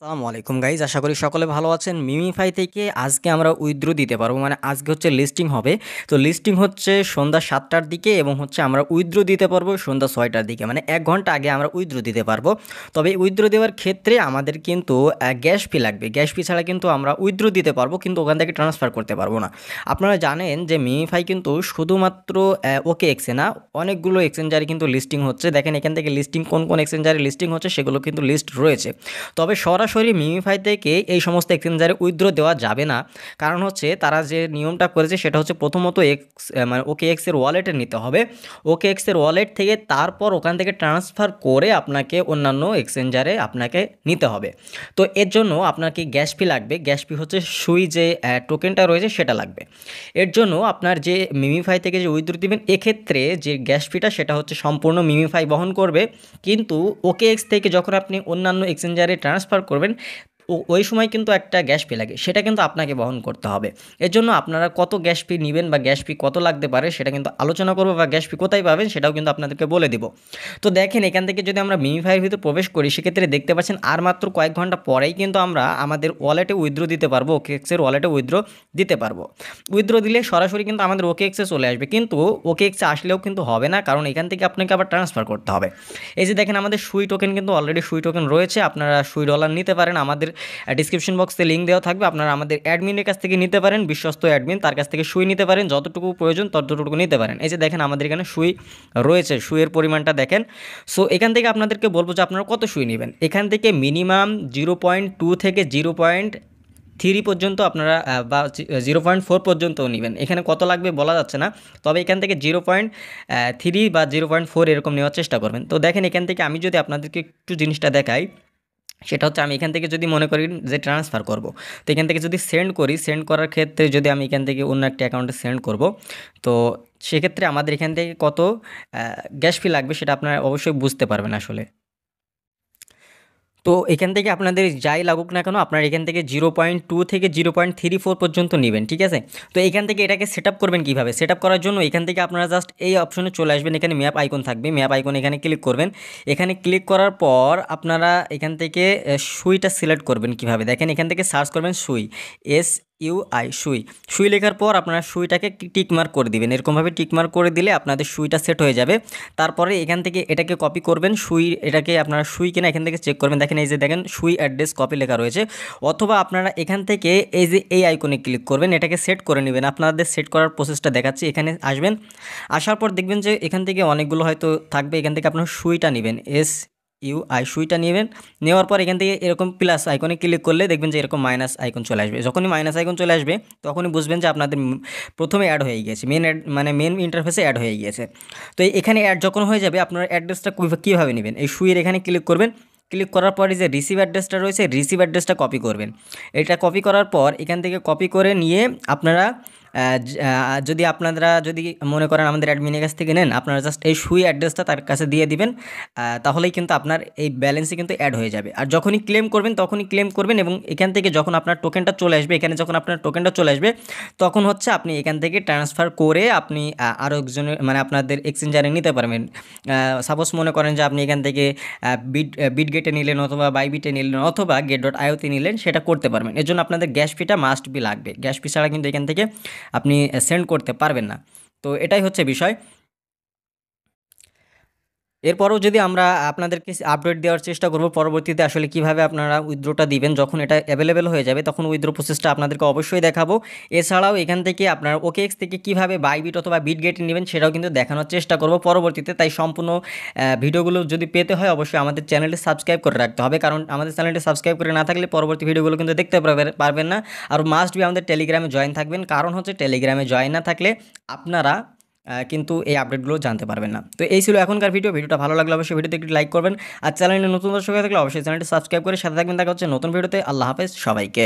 আসসালামু আলাইকুম গাইজ, আশা করি সকলে ভালো আছেন। মিমিফাই থেকে আজকে আমরা উইথড্র দিতে পারবো, মানে আজকে হচ্ছে লিস্টিং হবে। তো লিস্টিং হচ্ছে সন্ধ্যা 7টার দিকে এবং হচ্ছে আমরা উইথড্র দিতে পারবো সন্ধ্যা 6টার দিকে, মানে 1 ঘন্টা আগে আমরা উইথড্র দিতে পারবো। তবে উইথড্র দেওয়ার ক্ষেত্রে আমাদের কিন্তু গ্যাস ফি লাগবে। গ্যাস ফি ছাড়া কিন্তু আমরা উইথড্র দিতে পারবো, কিন্তু ওখান থেকে ট্রান্সফার করতে পারবো না। আপনারা জানেন যে মিমিফাই কিন্তু শুধুমাত্র ওকে এক্সে না, অনেকগুলো এক্সচেঞ্জারে কিন্তু লিস্টিং হচ্ছে। দেখেন এখান থেকে লিস্টিং কোন কোন এক্সচেঞ্জারে লিস্টিং হচ্ছে সেগুলো কিন্তু লিস্ট রয়েছে। তবে সরাসরি মিমিফাই থেকে এই সমস্ত এক্সচেঞ্জারে উইথড্র দেওয়া যাবে না। কারণ হচ্ছে তারা যে নিয়মটা করেছে সেটা হচ্ছে প্রথমত মানে ওকে এক্সের ওয়ালেটে নিতে হবে। ওকে এক্সের ওয়ালেট থেকে তারপর ওখান থেকে ট্রান্সফার করে আপনাকে অন্যান্য এক্সচেঞ্জারে আপনাকে নিতে হবে। তো এর জন্য আপনাকে গ্যাস ফি লাগবে। গ্যাস ফি হচ্ছে সুই যে টোকেনটা রয়েছে সেটা লাগবে। এর জন্য আপনার যে মিমিফাই থেকে যে উইথড্র দিবেন এক্ষেত্রে যে গ্যাস ফিটা সেটা হচ্ছে সম্পূর্ণ মিমিফাই বহন করবে। কিন্তু ওকে এক্স থেকে যখন আপনি অন্যান্য এক্সচেঞ্জারে ট্রান্সফার করবেন ওই সময় কিন্তু একটা গ্যাস ফি লাগে, সেটা কিন্তু আপনাকে বহন করতে হবে। এর জন্য আপনারা কত গ্যাস ফি নেবেন বা গ্যাস ফি কত লাগতে পারে সেটা কিন্তু আলোচনা করবো, বা গ্যাস ফি কোথায় পাবেন সেটাও কিন্তু আপনাদেরকে বলে দিব। তো দেখেন এখান থেকে যদি আমরা মিমিফাইয়ের ভিতরে প্রবেশ করি সেক্ষেত্রে দেখতে পাচ্ছেন আর মাত্র কয়েক ঘন্টা পরেই কিন্তু আমরা আমাদের ওয়ালেটে উইথড্র দিতে পারবো, ওকে এক্সের ওয়ালেটে উইথড্র দিতে পারবো। উইথড্র দিলে সরাসরি কিন্তু আমাদের ওকে এক্সে চলে আসবে, কিন্তু ওকে এক্সে আসলেও কিন্তু হবে না, কারণ এখান থেকে আপনাকে আবার ট্রান্সফার করতে হবে। এই যে দেখেন আমাদের সুই টোকেন কিন্তু অলরেডি সুই টোকেন রয়েছে, আপনারা সুই ডলার নিতে পারেন। আমাদের ডিসক্রিপশন বক্সে লিঙ্ক দেওয়া থাকবে, আপনারা আমাদের অ্যাডমিনের কাছ থেকে নিতে পারেন, বিশ্বস্ত অ্যাডমিন, তার কাছ থেকে সুই নিতে পারেন, যতটুকু প্রয়োজন ততটুকু নিতে পারেন। এই যে দেখেন আমাদের এখানে সুই রয়েছে, সুইয়ের পরিমাণটা দেখেন। সো এখান থেকে আপনাদেরকে বলবো যে আপনারা কত সুই নেবেন। এখান থেকে মিনিমাম 0.2 থেকে 0.3 পর্যন্ত আপনারা বা 0.4 পর্যন্তও নেবেন। এখানে কত লাগবে বলা যাচ্ছে না, তবে এখান থেকে 0.3 বা 0.4 এরকম নেওয়ার চেষ্টা করবেন। তো দেখেন এখান থেকে আমি যদি আপনাদেরকে একটু জিনিসটা দেখাই, সেটা হচ্ছে আমি এখান থেকে যদি মনে করি যে ট্রান্সফার করব, তো এখান থেকে যদি সেন্ড করি, সেন্ড করার ক্ষেত্রে যদি আমি এখান থেকে অন্য একটা অ্যাকাউন্টে সেন্ড করব, তো সেক্ষেত্রে আমাদের এখান থেকে কত গ্যাস ফি লাগবে সেটা আপনারা অবশ্যই বুঝতে পারবেন আসলে। তো এখান থেকে আপনাদের যাই লাগুক না কেন আপনার এখান থেকে 0.2 থেকে 0.34 পর্যন্ত নেবেন, ঠিক আছে। তো এখান থেকে এটাকে সেট আপ করবেন কীভাবে? সেট আপ করার জন্য এখান থেকে আপনারা জাস্ট এই অপশনে চলে আসবেন, এখানে ম্যাপ আইকন থাকবে, ম্যাপ আইকন এখানে ক্লিক করবেন। এখানে ক্লিক করার পর আপনারা এখান থেকে সুইটা সিলেক্ট করবেন কীভাবে দেখেন, এখান থেকে সার্চ করবেন সুই, SUI সুই। সুই লেখার পর আপনারা সুইটাকে টিকমার্ক করে দিবেন, এরকমভাবে টিকমার্ক করে দিলে আপনাদের সুইটা সেট হয়ে যাবে। তারপরে এখান থেকে এটাকে কপি করবেন, সুই এটাকে আপনারা সুই কিনা এখান থেকে চেক করবেন। দেখেন এই যে দেখেন সুই অ্যাড্রেস কপি লেখা রয়েছে। অথবা আপনারা এখান থেকে এই যে এই আইকনে ক্লিক করবেন, এটাকে সেট করে নেবেন। আপনাদের সেট করার প্রসেসটা দেখাচ্ছি। এখানে আসবেন, আসার পর দেখবেন যে এখান থেকে অনেকগুলো হয়তো থাকবে, এখান থেকে আপনারা সুইটা নেবেন, SUI সুইটা নেবেন। নেওয়ার পর এখান থেকে এরকম প্লাস আইকনে ক্লিক করলে দেখবেন যে এরকম মাইনাস আইকন চলে আসবে। যখনই মাইনাস আইকন চলে আসবে তখনই বুঝবেন যে আপনাদের প্রথমে অ্যাড হয়ে গিয়েছে, মেন অ্যাড মানে মেন ইন্টারফেসে অ্যাড হয়ে গিয়েছে। তো এখানে অ্যাড যখন হয়ে যাবে আপনার অ্যাড্রেসটা কীভাবে নেবেন, এই সুইয়ের এখানে ক্লিক করবেন। ক্লিক করার পরে যে রিসিভ অ্যাড্রেসটা রয়েছে, রিসিভ অ্যাড্রেসটা কপি করবেন। এটা কপি করার পর এখান থেকে কপি করে নিয়ে আপনারা যদি আপনারা যদি মনে করেন আমাদের অ্যাডমিনের কাছ থেকে নেন, আপনারা জাস্ট এই সুই অ্যাড্রেসটা তার কাছে দিয়ে দিবেন, তাহলেই কিন্তু আপনার এই ব্যালেন্সে কিন্তু অ্যাড হয়ে যাবে। আর যখনই ক্লেম করবেন তখনই ক্লেম করবেন, এবং এখান থেকে যখন আপনার টোকেনটা চলে আসবে, এখানে যখন আপনার টোকেনটা চলে আসবে তখন হচ্ছে আপনি এখান থেকে ট্রান্সফার করে আপনি আরও একজনের মানে আপনাদের এক্সচেঞ্জারে নিতে পারবেন। সাপোজ মনে করেন যে আপনি এখান থেকে বিটগেটে নিলেন, অথবা বাইবিটে নিলেন, অথবা get.ioতে নিলেন, সেটা করতে পারবেন। এর জন্য আপনাদের গ্যাস ফিটা মাস্ট বি লাগবে। গ্যাস ফি ছাড়া কিন্তু এখান থেকে আপনি সেন্ড করতে পারবেন না। তো এটাই হচ্ছে বিষয়। এরপরও যদি আমরা আপনাদেরকে আপডেট দেওয়ার চেষ্টা করব পরবর্তীতে আসলে কিভাবে আপনারা উইথড্রটা দিবেন, যখন এটা অ্যাভেলেবেল হয়ে যাবে তখন উইথড্র প্রসেসটা আপনাদেরকে অবশ্যই দেখাবো। এছাড়াও এখান থেকে আপনারা OKX থেকে কিভাবে বাইবিট অথবা বিটগেটে নেবেন সেটাও কিন্তু দেখানোর চেষ্টা করব পরবর্তীতে। তাই সম্পূর্ণ ভিডিওগুলো যদি পেতে হয় অবশ্যই আমাদের চ্যানেলটি সাবস্ক্রাইব করে রাখতে হবে, কারণ আমাদের চ্যানেলটি সাবস্ক্রাইব করে না থাকলে পরবর্তী ভিডিওগুলো কিন্তু দেখতে পারবেন না। আর মাস্ট বি আমাদের টেলিগ্রামে জয়েন থাকবেন, কারণ হচ্ছে টেলিগ্রামে জয়েন না থাকলে আপনারা কিন্তু এই আপডেটগুলো জানতে পারবেন না। তো এই ছিল এখনকার ভিডিওটা ভালো লাগলে অবশ্যই ভিডিওতে একটি লাইক করবেন, আর চ্যানেলে নতুন দর্শক হয়ে থাকলে অবশ্যই চ্যানেলটি সাবস্ক্রাইব করে সাথে থাকবেন। দেখা হচ্ছে নতুন ভিডিওতে। আল্লাহ হাফেজ সবাইকে।